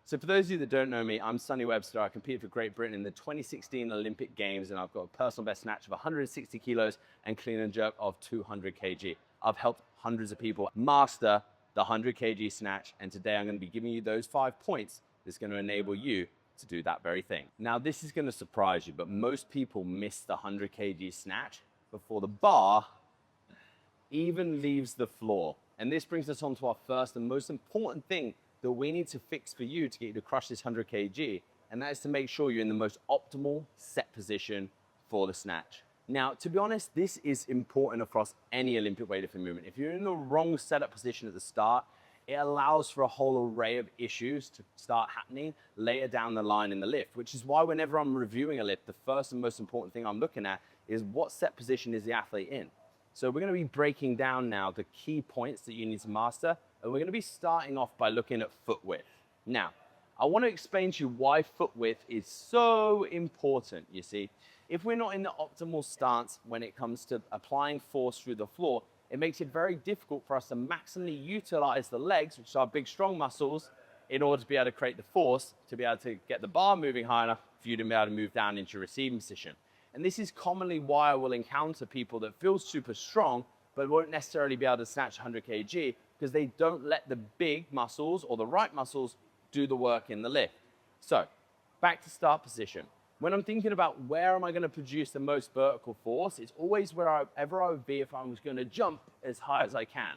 So for those of you that don't know me, I'm Sonny Webster. I competed for Great Britain in the 2016 Olympic Games, and I've got a personal best snatch of 160 kilos and clean and jerk of 200 kg. I've helped hundreds of people master the 100 kg snatch, and today I'm going to be giving you those 5 points that's going to enable you to do that very thing. Now, this is going to surprise you, but most people miss the 100 kg snatch before the bar even leaves the floor. And this brings us on to our first and most important thing that we need to fix for you to get you to crush this 100 kg, and that is to make sure you're in the most optimal set position for the snatch. Now, to be honest, this is important across any Olympic weightlifting movement. If you're in the wrong setup position at the start, it allows for a whole array of issues to start happening later down the line in the lift, which is why whenever I'm reviewing a lift, the first and most important thing I'm looking at is what set position is the athlete in. So we're going to be breaking down now the key points that you need to master, and we're going to be starting off by looking at foot width. Now, I want to explain to you why foot width is so important, you see. If we're not in the optimal stance when it comes to applying force through the floor, it makes it very difficult for us to maximally utilize the legs, which are big, strong muscles, in order to be able to create the force, to be able to get the bar moving high enough for you to be able to move down into your receiving position. And this is commonly why I will encounter people that feel super strong, but won't necessarily be able to snatch 100 kg because they don't let the big muscles or the right muscles do the work in the lift. So back to start position. When I'm thinking about where am I going to produce the most vertical force, it's always wherever I would be if I was going to jump as high as I can.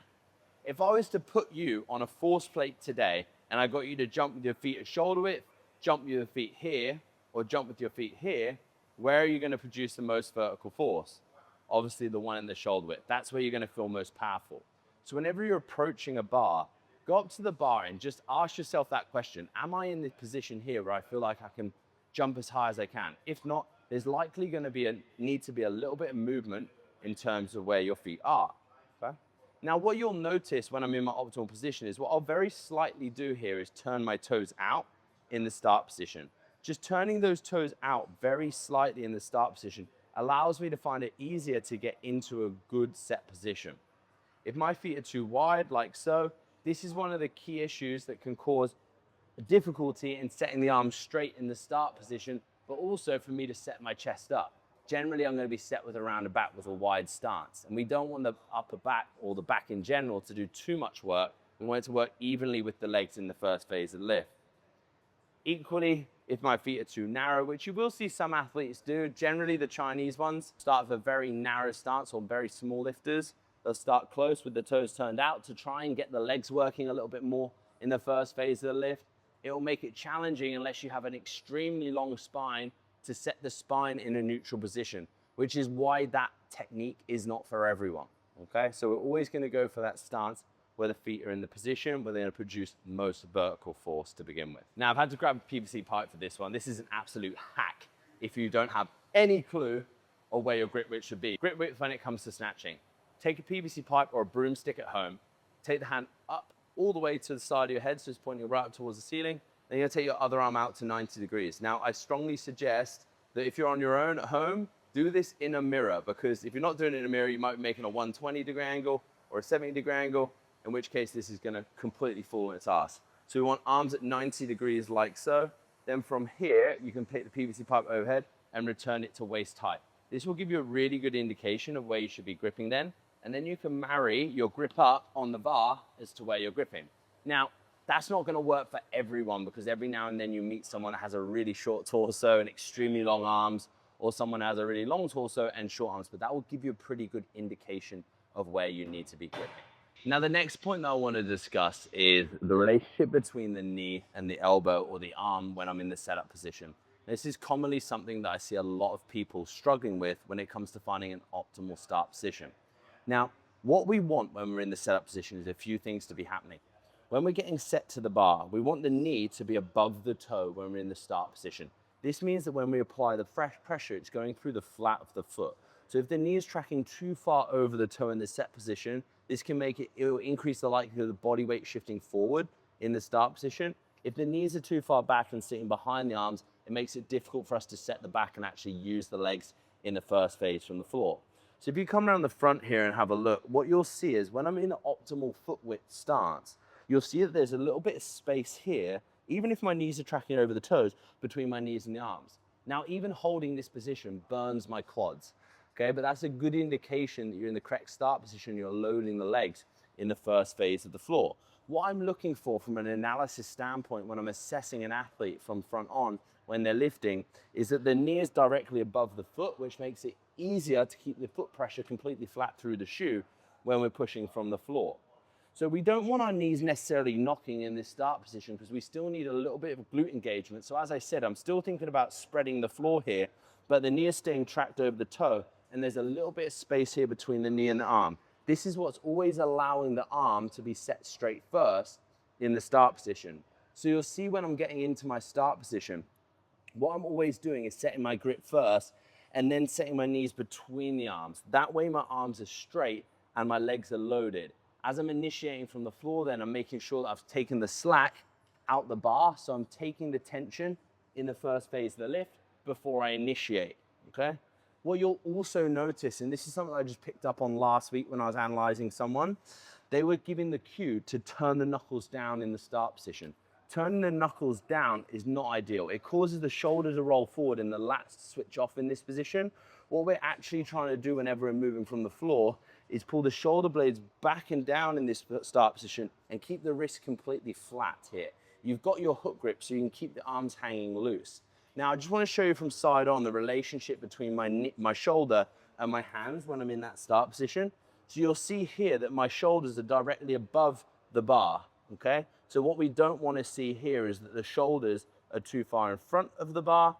If I was to put you on a force plate today and I got you to jump with your feet at shoulder width, jump with your feet here, or jump with your feet here, where are you going to produce the most vertical force? Obviously the one in the shoulder width. That's where you're going to feel most powerful. So whenever you're approaching a bar, go up to the bar and just ask yourself that question. Am I in the position here where I feel like I can jump as high as I can? If not, there's likely going to need to be a little bit of movement in terms of where your feet are. Okay? Now, what you'll notice when I'm in my optimal position is what I'll very slightly do here is turn my toes out in the start position. Just turning those toes out very slightly in the start position allows me to find it easier to get into a good set position. If my feet are too wide, like so, this is one of the key issues that can cause difficulty in setting the arms straight in the start position, but also for me to set my chest up. Generally, I'm going to be set with around a back with a wide stance, and we don't want the upper back or the back in general to do too much work. We want it to work evenly with the legs in the first phase of the lift. Equally, if my feet are too narrow, which you will see some athletes do, generally the Chinese ones start with a very narrow stance, or very small lifters. They'll start close with the toes turned out to try and get the legs working a little bit more in the first phase of the lift. It will make it challenging unless you have an extremely long spine to set the spine in a neutral position, which is why that technique is not for everyone, okay? So we're always gonna go for that stance where the feet are in the position where they're gonna produce most vertical force to begin with. Now, I've had to grab a PVC pipe for this one. This is an absolute hack if you don't have any clue of where your grip width should be. Grip width when it comes to snatching. Take a PVC pipe or a broomstick at home, take the hand up all the way to the side of your head, so it's pointing right up towards the ceiling. Then you're gonna take your other arm out to 90 degrees. Now, I strongly suggest that if you're on your own at home, do this in a mirror, because if you're not doing it in a mirror, you might be making a 120-degree angle or a 70-degree angle, in which case this is gonna completely fall on its ass. So we want arms at 90 degrees like so. Then from here, you can take the PVC pipe overhead and return it to waist height. This will give you a really good indication of where you should be gripping then. And then you can marry your grip up on the bar as to where you're gripping. Now, that's not gonna work for everyone, because every now and then you meet someone that has a really short torso and extremely long arms, or someone has a really long torso and short arms, but that will give you a pretty good indication of where you need to be gripping. Now, the next point that I want to discuss is the relationship between the knee and the elbow or the arm when I'm in the setup position. This is commonly something that I see a lot of people struggling with when it comes to finding an optimal start position. Now, what we want when we're in the setup position is a few things to be happening. When we're getting set to the bar, we want the knee to be above the toe when we're in the start position. This means that when we apply the fresh pressure, it's going through the flat of the foot. So if the knee is tracking too far over the toe in the set position, this can it will increase the likelihood of the body weight shifting forward in the start position. If the knees are too far back and sitting behind the arms, it makes it difficult for us to set the back and actually use the legs in the first phase from the floor. So if you come around the front here and have a look, what you'll see is when I'm in an optimal foot width stance, you'll see that there's a little bit of space here even if my knees are tracking over the toes, between my knees and the arms. Now, even holding this position burns my quads, okay? But that's a good indication that you're in the correct start position, you're loading the legs in the first phase of the floor. What I'm looking for from an analysis standpoint when I'm assessing an athlete from front on when they're lifting is that the knee is directly above the foot, which makes it easier to keep the foot pressure completely flat through the shoe when we're pushing from the floor. So we don't want our knees necessarily knocking in this start position because we still need a little bit of glute engagement. So as I said, I'm still thinking about spreading the floor here, but the knee is staying tracked over the toe, and there's a little bit of space here between the knee and the arm. This is what's always allowing the arm to be set straight first in the start position. So you'll see when I'm getting into my start position, what I'm always doing is setting my grip first and then setting my knees between the arms. That way my arms are straight and my legs are loaded. As I'm initiating from the floor, then I'm making sure that I've taken the slack out the bar. So I'm taking the tension in the first phase of the lift before I initiate, okay? What you'll also notice, and this is something I just picked up on last week when I was analyzing someone, they were giving the cue to turn the knuckles down in the start position. Turning the knuckles down is not ideal. It causes the shoulder to roll forward and the lats to switch off in this position. What we're actually trying to do whenever we're moving from the floor is pull the shoulder blades back and down in this start position and keep the wrist completely flat here. You've got your hook grip so you can keep the arms hanging loose. Now, I just want to show you from side on the relationship between my shoulder and my hands when I'm in that start position. So you'll see here that my shoulders are directly above the bar, okay? So what we don't want to see here is that the shoulders are too far in front of the bar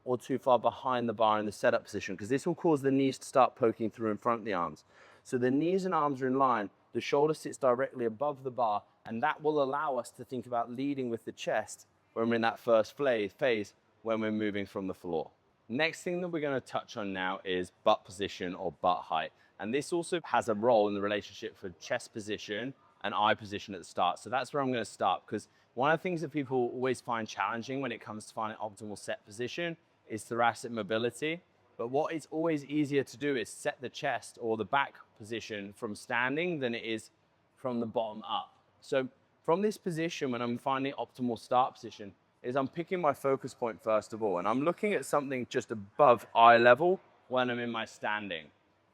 or too far behind the bar in the setup position, because this will cause the knees to start poking through in front of the arms. So the knees and arms are in line, the shoulder sits directly above the bar, and that will allow us to think about leading with the chest when we're in that first phase when we're moving from the floor. Next thing that we're going to touch on now is butt position or butt height. And this also has a role in the relationship for chest position and eye position at the start. So that's where I'm going to start, because one of the things that people always find challenging when it comes to finding optimal set position is thoracic mobility. But what is always easier to do is set the chest or the back position from standing than it is from the bottom up. So from this position, when I'm finding optimal start position, is I'm picking my focus point first of all, and I'm looking at something just above eye level when I'm in my standing.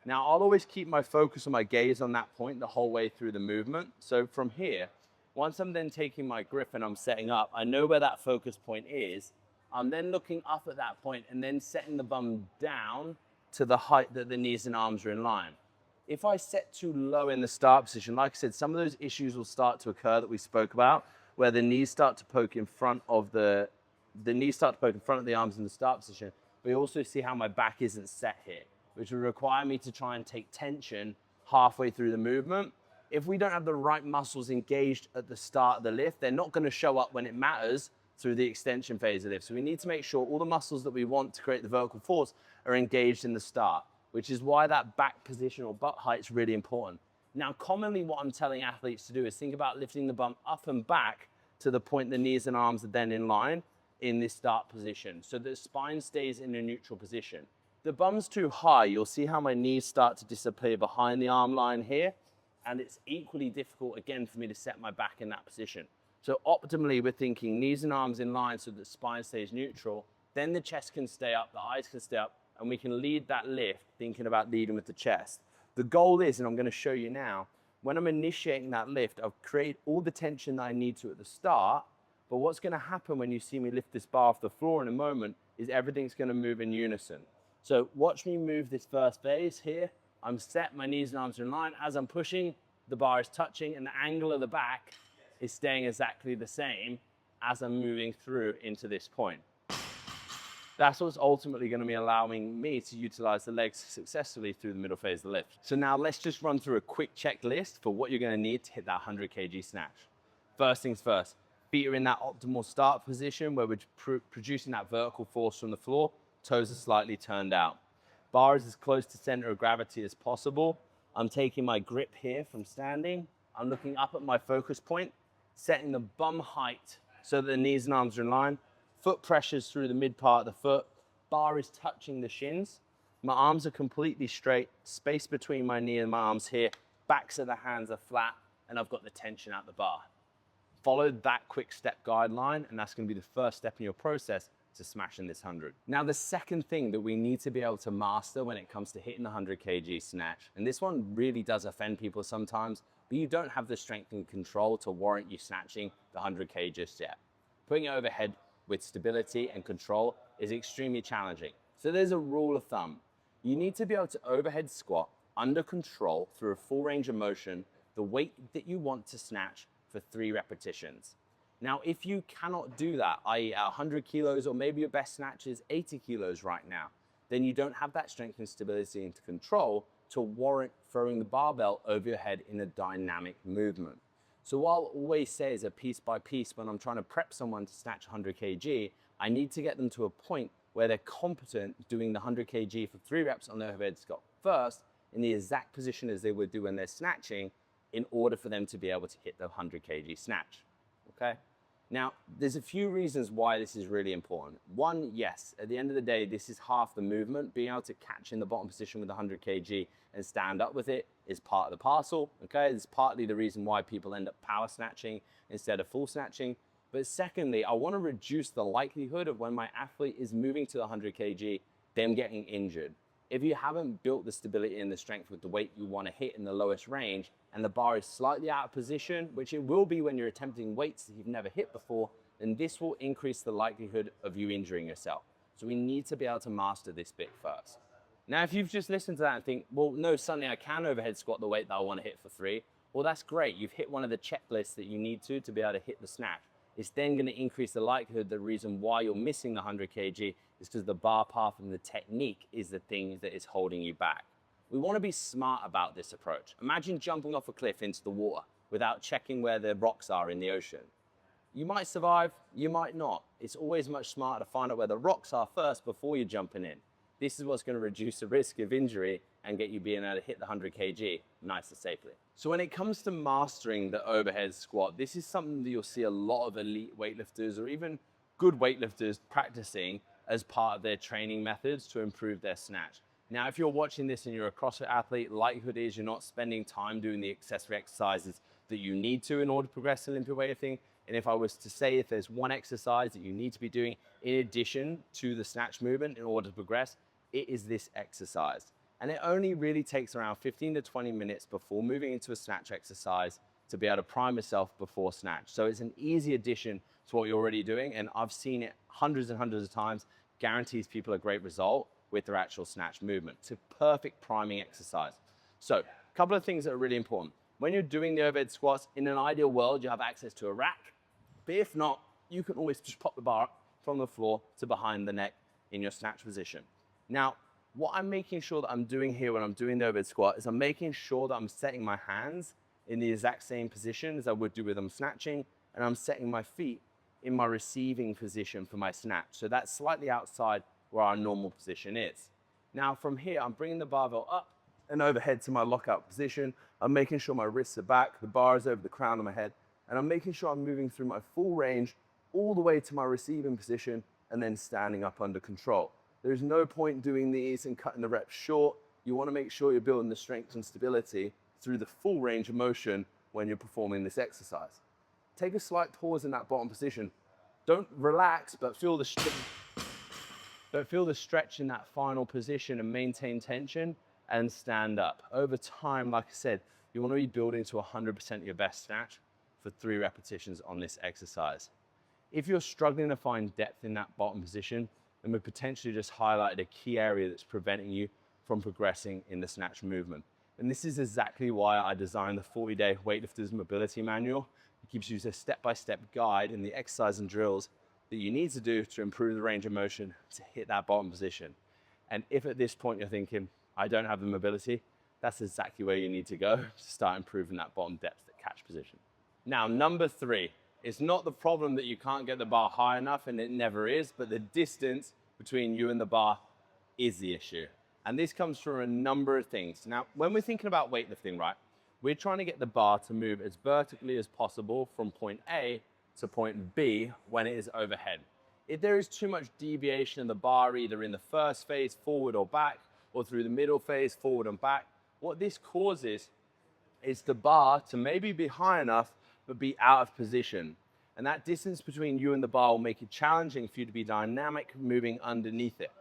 Now, I'll always keep my focus and my gaze on that point the whole way through the movement. So from here, once I'm then taking my grip and I'm setting up, I know where that focus point is. I'm then looking up at that point and then setting the bum down to the height that the knees and arms are in line. If I set too low in the start position, like I said, some of those issues will start to occur that we spoke about, where the knees start to poke in front of the arms in the start position. We also see how my back isn't set here, which will require me to try and take tension halfway through the movement. If we don't have the right muscles engaged at the start of the lift, they're not going to show up when it matters through the extension phase of the lift. So we need to make sure all the muscles that we want to create the vertical force are engaged in the start, which is why that back position or butt height is really important. Now, commonly what I'm telling athletes to do is think about lifting the bum up and back to the point the knees and arms are then in line in this start position, so the spine stays in a neutral position. The bum's too high, you'll see how my knees start to disappear behind the arm line here, and it's equally difficult again for me to set my back in that position. So optimally, we're thinking knees and arms in line so the spine stays neutral, then the chest can stay up, the eyes can stay up, and we can lead that lift thinking about leading with the chest. The goal is, and I'm going to show you now, when I'm initiating that lift, I've created all the tension that I need to at the start, but what's going to happen when you see me lift this bar off the floor in a moment is everything's going to move in unison. So watch me move this first phase here. I'm set, my knees and arms are in line. As I'm pushing, the bar is touching, and the angle of the back is staying exactly the same as I'm moving through into this point. That's what's ultimately going to be allowing me to utilize the legs successfully through the middle phase of the lift. So now let's just run through a quick checklist for what you're going to need to hit that 100 kg snatch. First things first, feet are in that optimal start position where we're producing that vertical force from the floor, toes are slightly turned out. Bar is as close to center of gravity as possible. I'm taking my grip here from standing. I'm looking up at my focus point, setting the bum height so that the knees and arms are in line. Foot pressures through the mid part of the foot. Bar is touching the shins. My arms are completely straight. Space between my knee and my arms here. Backs of the hands are flat, and I've got the tension at the bar. Follow that quick step guideline, and that's gonna be the first step in your process to smashing this 100. Now, the second thing that we need to be able to master when it comes to hitting the 100 kg snatch, and this one really does offend people sometimes, but you don't have the strength and control to warrant you snatching the 100 kg just yet. Putting it overhead with stability and control is extremely challenging. So there's a rule of thumb. You need to be able to overhead squat under control through a full range of motion, the weight that you want to snatch for 3 repetitions. Now, if you cannot do that, i.e. at 100 kilos, or maybe your best snatch is 80 kilos right now, then you don't have that strength and stability and control to warrant throwing the barbell over your head in a dynamic movement. So what I'll always say is a piece by piece, when I'm trying to prep someone to snatch 100 kg, I need to get them to a point where they're competent doing the 100 kg for 3 reps on the overhead squat first in the exact position as they would do when they're snatching, in order for them to be able to hit the 100 kg snatch, okay? Now, there's a few reasons why this is really important. One, yes, at the end of the day, this is half the movement. Being able to catch in the bottom position with 100 kg and stand up with it is part of the parcel, okay? It's partly the reason why people end up power snatching instead of full snatching. But secondly, I wanna reduce the likelihood of when my athlete is moving to the 100 kg, them getting injured. If you haven't built the stability and the strength with the weight you wanna hit in the lowest range, and the bar is slightly out of position, which it will be when you're attempting weights that you've never hit before, then this will increase the likelihood of you injuring yourself. So we need to be able to master this bit first. Now, if you've just listened to that and think, well, no, suddenly I can overhead squat the weight that I wanna hit for 3, well, that's great. You've hit one of the checklists that you need to be able to hit the snatch. It's then gonna increase the likelihood, the reason why you're missing the 100 kg is because the bar path and the technique is the thing that is holding you back. We wanna be smart about this approach. Imagine jumping off a cliff into the water without checking where the rocks are in the ocean. You might survive, you might not. It's always much smarter to find out where the rocks are first before you're jumping in. This is what's gonna reduce the risk of injury and get you being able to hit the 100 kg nice and safely. So when it comes to mastering the overhead squat, this is something that you'll see a lot of elite weightlifters or even good weightlifters practicing as part of their training methods to improve their snatch. Now, if you're watching this and you're a CrossFit athlete, likelihood is you're not spending time doing the accessory exercises that you need to in order to progress Olympic weightlifting. And if I was to say if there's one exercise that you need to be doing in addition to the snatch movement in order to progress, it is this exercise. And it only really takes around 15 to 20 minutes before moving into a snatch exercise to be able to prime yourself before snatch. So it's an easy addition to what you're already doing. And I've seen it hundreds and hundreds of times, guarantees people a great result with their actual snatch movement. It's a perfect priming exercise. So a couple of things that are really important. When you're doing the overhead squats, in an ideal world, you have access to a rack. But if not, you can always just pop the bar up from the floor to behind the neck in your snatch position. Now, what I'm making sure that I'm doing here when I'm doing the overhead squat is I'm making sure that I'm setting my hands in the exact same position as I would do with them snatching, and I'm setting my feet in my receiving position for my snatch. So that's slightly outside where our normal position is. Now from here, I'm bringing the barbell up and overhead to my lockout position. I'm making sure my wrists are back, the bar is over the crown of my head, and I'm making sure I'm moving through my full range all the way to my receiving position and then standing up under control. There's no point doing these and cutting the reps short. You wanna make sure you're building the strength and stability through the full range of motion when you're performing this exercise. Take a slight pause in that bottom position. Don't relax, but feel the stretch in that final position and maintain tension and stand up. Over time, like I said, you wanna be building to 100% your best snatch for 3 repetitions on this exercise. If you're struggling to find depth in that bottom position, then we potentially just highlighted a key area that's preventing you from progressing in the snatch movement. And this is exactly why I designed the 40-day Weightlifter's Mobility Manual. It gives you a step-by-step guide in the exercise and drills that you need to do to improve the range of motion to hit that bottom position. And if at this point you're thinking, I don't have the mobility, that's exactly where you need to go to start improving that bottom depth at catch position. Now, number 3, it's not the problem that you can't get the bar high enough, and it never is, but the distance between you and the bar is the issue. And this comes from a number of things. Now, when we're thinking about weightlifting, right, we're trying to get the bar to move as vertically as possible from point A to point B when it is overhead. If there is too much deviation in the bar, either in the first phase, forward or back, or through the middle phase, forward and back, what this causes is the bar to maybe be high enough, but be out of position. And that distance between you and the bar will make it challenging for you to be dynamic moving underneath it.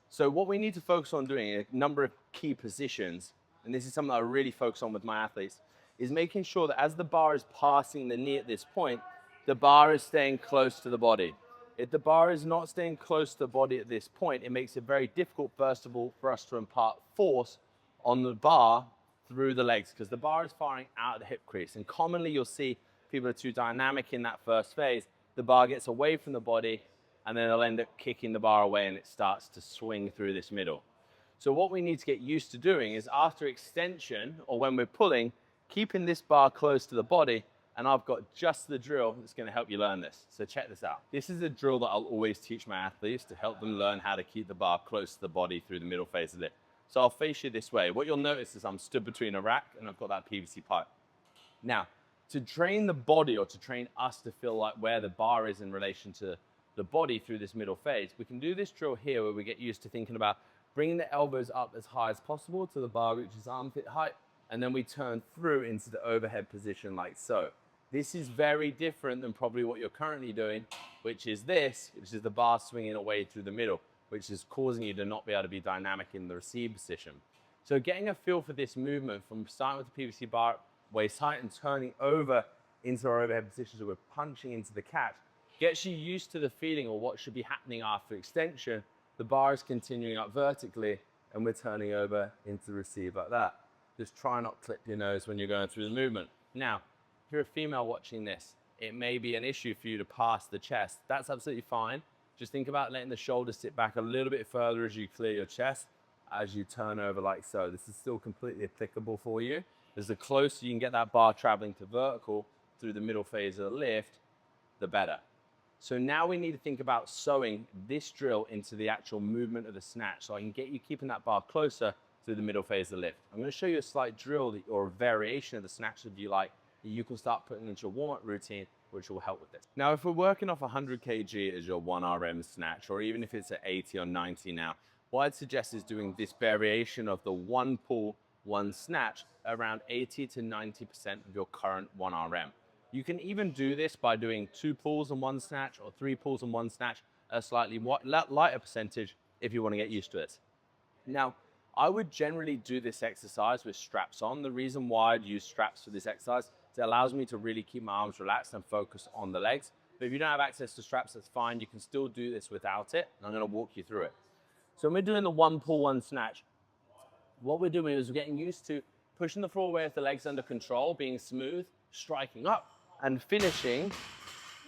So what we need to focus on doing in a number of key positions, and this is something that I really focus on with my athletes, is making sure that as the bar is passing the knee at this point, the bar is staying close to the body. If the bar is not staying close to the body at this point, it makes it very difficult, first of all, for us to impart force on the bar through the legs, because the bar is firing out of the hip crease. And commonly you'll see people are too dynamic in that first phase. The bar gets away from the body, and then they'll end up kicking the bar away and it starts to swing through this middle. So what we need to get used to doing is after extension, or when we're pulling, keeping this bar close to the body, and I've got just the drill that's gonna help you learn this. So check this out. This is a drill that I'll always teach my athletes to help them learn how to keep the bar close to the body through the middle phase of it. So I'll face you this way. What you'll notice is I'm stood between a rack and I've got that PVC pipe. Now, to train the body, or to train us to feel like where the bar is in relation to the body through this middle phase, we can do this drill here where we get used to thinking about bringing the elbows up as high as possible till the bar reaches armpit height, and then we turn through into the overhead position like so. This is very different than probably what you're currently doing, which is this, which is the bar swinging away through the middle, which is causing you to not be able to be dynamic in the receive position. So getting a feel for this movement from starting with the PVC bar waist height and turning over into our overhead position, so we're punching into the catch, gets you used to the feeling or what should be happening after extension. The bar is continuing up vertically and we're turning over into the receive like that. Just try not to clip your nose when you're going through the movement. Now, if you're a female watching this, it may be an issue for you to pass the chest. That's absolutely fine. Just think about letting the shoulders sit back a little bit further as you clear your chest, as you turn over like so. This is still completely applicable for you. As the closer you can get that bar traveling to vertical through the middle phase of the lift, the better. So now we need to think about sewing this drill into the actual movement of the snatch, so I can get you keeping that bar closer to the middle phase of the lift. I'm going to show you a slight drill or a variation of the snatch, if you like, that you can start putting into your warm-up routine, which will help with this. Now, if we're working off 100 kg as your 1RM snatch, or even if it's at 80 or 90 now, what I'd suggest is doing this variation of the one pull, one snatch around 80 to 90% of your current 1RM. You can even do this by doing 2 pulls and 1 snatch, or 3 pulls and 1 snatch, a slightly lighter percentage if you want to get used to it. Now, I would generally do this exercise with straps on. The reason why I'd use straps for this exercise is it allows me to really keep my arms relaxed and focus on the legs. But if you don't have access to straps, that's fine. You can still do this without it, and I'm going to walk you through it. So when we're doing the 1 pull, 1 snatch, what we're doing is we're getting used to pushing the floor away with the legs under control, being smooth, striking up, and finishing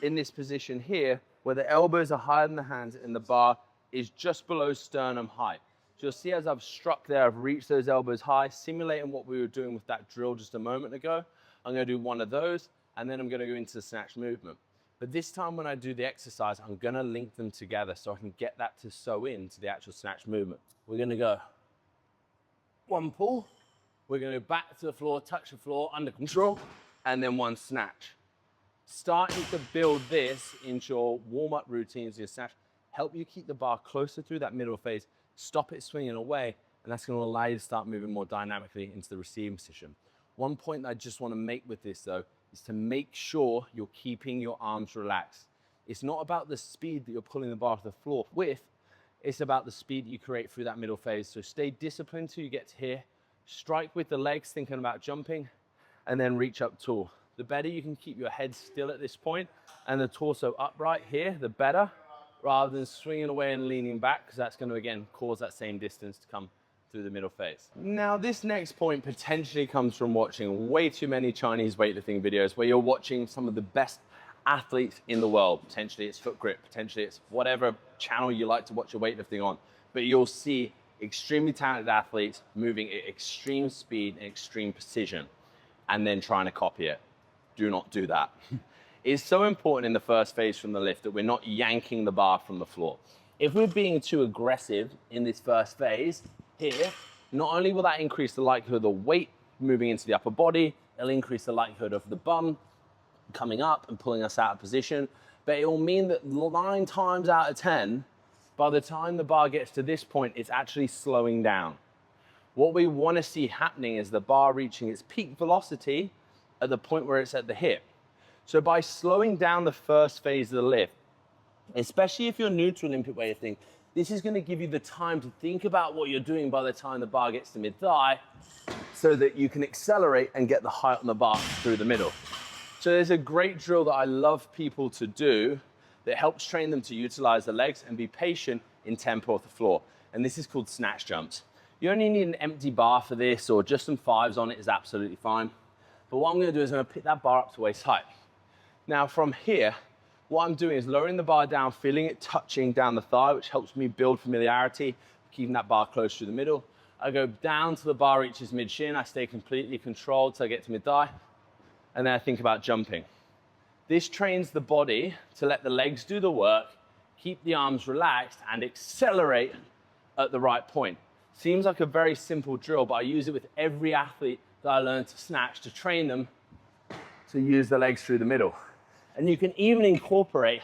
in this position here where the elbows are higher than the hands and the bar is just below sternum height. So you'll see as I've struck there, I've reached those elbows high, simulating what we were doing with that drill just a moment ago. I'm going to do one of those, and then I'm going to go into the snatch movement. But this time when I do the exercise, I'm going to link them together so I can get that to sew into the actual snatch movement. We're going to go 1 pull, we're going to go back to the floor, touch the floor, under control, and then 1 snatch. Starting to build this into your warm-up routines, your snatch, help you keep the bar closer through that middle phase, stop it swinging away, and that's going to allow you to start moving more dynamically into the receiving position. One point that I just want to make with this though, is to make sure you're keeping your arms relaxed. It's not about the speed that you're pulling the bar to the floor with, it's about the speed that you create through that middle phase. So stay disciplined till you get to here, strike with the legs, thinking about jumping, and then reach up tall. The better you can keep your head still at this point and the torso upright here, the better, rather than swinging away and leaning back, because that's going to, again, cause that same distance to come through the middle phase. Now, this next point potentially comes from watching way too many Chinese weightlifting videos where you're watching some of the best athletes in the world. Potentially it's Foot Grip, potentially it's whatever channel you like to watch your weightlifting on, but you'll see extremely talented athletes moving at extreme speed and extreme precision and then trying to copy it. Do not do that. It's so important in the first phase from the lift that we're not yanking the bar from the floor. If we're being too aggressive in this first phase here, not only will that increase the likelihood of the weight moving into the upper body, it'll increase the likelihood of the bum coming up and pulling us out of position, but it will mean that 9 times out of 10, by the time the bar gets to this point, it's actually slowing down. What we want to see happening is the bar reaching its peak velocity at the point where it's at the hip. So by slowing down the first phase of the lift, especially if you're new to Olympic weightlifting, this is going to give you the time to think about what you're doing by the time the bar gets to mid-thigh, so that you can accelerate and get the height on the bar through the middle. So there's a great drill that I love people to do that helps train them to utilize the legs and be patient in tempo off the floor. And this is called snatch jumps. You only need an empty bar for this, or just some fives on it is absolutely fine. But what I'm going to do is I'm going to pick that bar up to waist height. Now from here, what I'm doing is lowering the bar down, feeling it touching down the thigh, which helps me build familiarity, keeping that bar close to the middle. I go down till the bar reaches mid-shin. I stay completely controlled till I get to mid-thigh. And then I think about jumping. This trains the body to let the legs do the work, keep the arms relaxed, and accelerate at the right point. Seems like a very simple drill, but I use it with every athlete that I learn to snatch to train them to use the legs through the middle. And you can even incorporate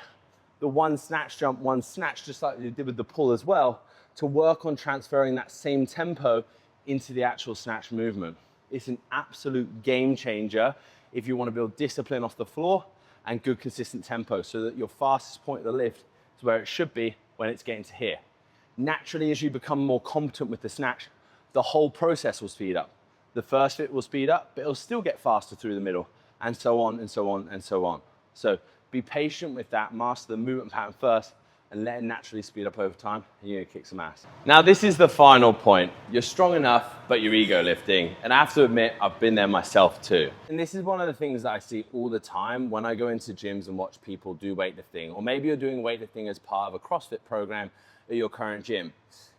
the one snatch jump, one snatch, just like you did with the pull as well, to work on transferring that same tempo into the actual snatch movement. It's an absolute game changer if you want to build discipline off the floor and good consistent tempo, so that your fastest point of the lift is where it should be when it's getting to here. Naturally, as you become more competent with the snatch, the whole process will speed up. The first bit will speed up, but it'll still get faster through the middle, and so on and so on and so on. So be patient with that, master the movement pattern first, and let it naturally speed up over time, and you're gonna kick some ass. Now this is the final point. You're strong enough, but you're ego lifting. And I have to admit, I've been there myself too. And this is one of the things that I see all the time when I go into gyms and watch people do weightlifting, or maybe you're doing weightlifting as part of a CrossFit program at your current gym.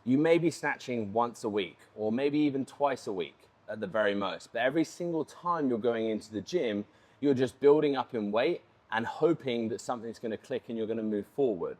You may be snatching once a week, or maybe even twice a week at the very most. But every single time you're going into the gym, you're just building up in weight and hoping that something's gonna click and you're gonna move forward.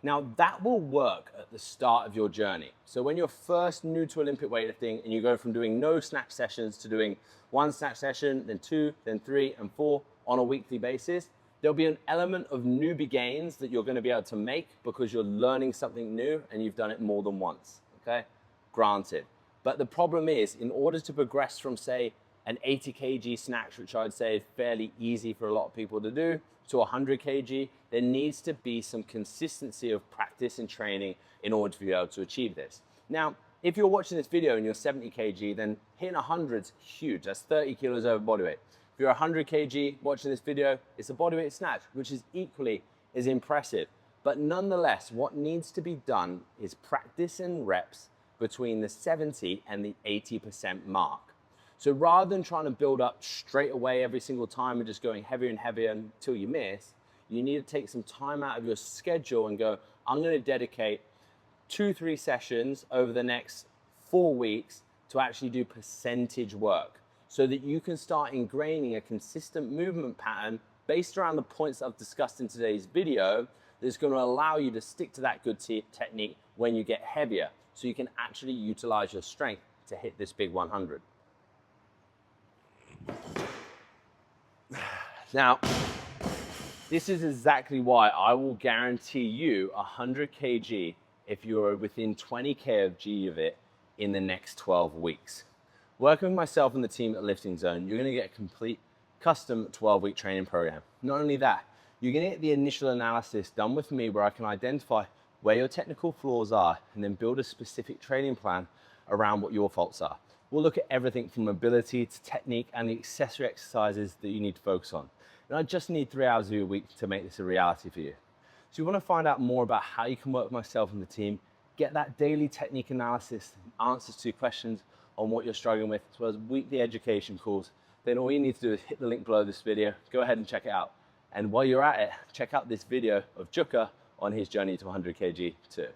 Now that will work at the start of your journey. So when you're first new to Olympic weightlifting and you go from doing no snatch sessions to doing one snatch session, then two, then three, and four on a weekly basis, there'll be an element of newbie gains that you're gonna be able to make because you're learning something new and you've done it more than once, okay? Granted. But the problem is, in order to progress from, say, an 80 kg snatch, which I'd say is fairly easy for a lot of people to do, to 100 kg, there needs to be some consistency of practice and training in order to be able to achieve this. Now, if you're watching this video and you're 70 kg, then hitting 100's huge. That's 30 kilos over body weight. If you're 100 kg watching this video, it's a bodyweight snatch, which is equally as impressive. But nonetheless, what needs to be done is practice and reps between the 70 and the 80% mark. So rather than trying to build up straight away every single time and just going heavier and heavier until you miss, you need to take some time out of your schedule and go, I'm going to dedicate 2-3 sessions over the next 4 weeks to actually do percentage work, so that you can start ingraining a consistent movement pattern based around the points that I've discussed in today's video that's going to allow you to stick to that good technique when you get heavier, so you can actually utilize your strength to hit this big 100. Now, this is exactly why I will guarantee you 100 kg if you're within 20 kg of it in the next 12 weeks. Working with myself and the team at Lifting Zone, you're going to get a complete custom 12-week training program. Not only that, you're going to get the initial analysis done with me where I can identify where your technical flaws are and then build a specific training plan around what your faults are. We'll look at everything from mobility to technique and the accessory exercises that you need to focus on. And I just need 3 hours of your week to make this a reality for you. So you want to find out more about how you can work with myself and the team, get that daily technique analysis, answers to questions on what you're struggling with, as well as weekly education calls, then all you need to do is hit the link below this video, go ahead and check it out. And while you're at it, check out this video of Juka on his journey to 100 kg too.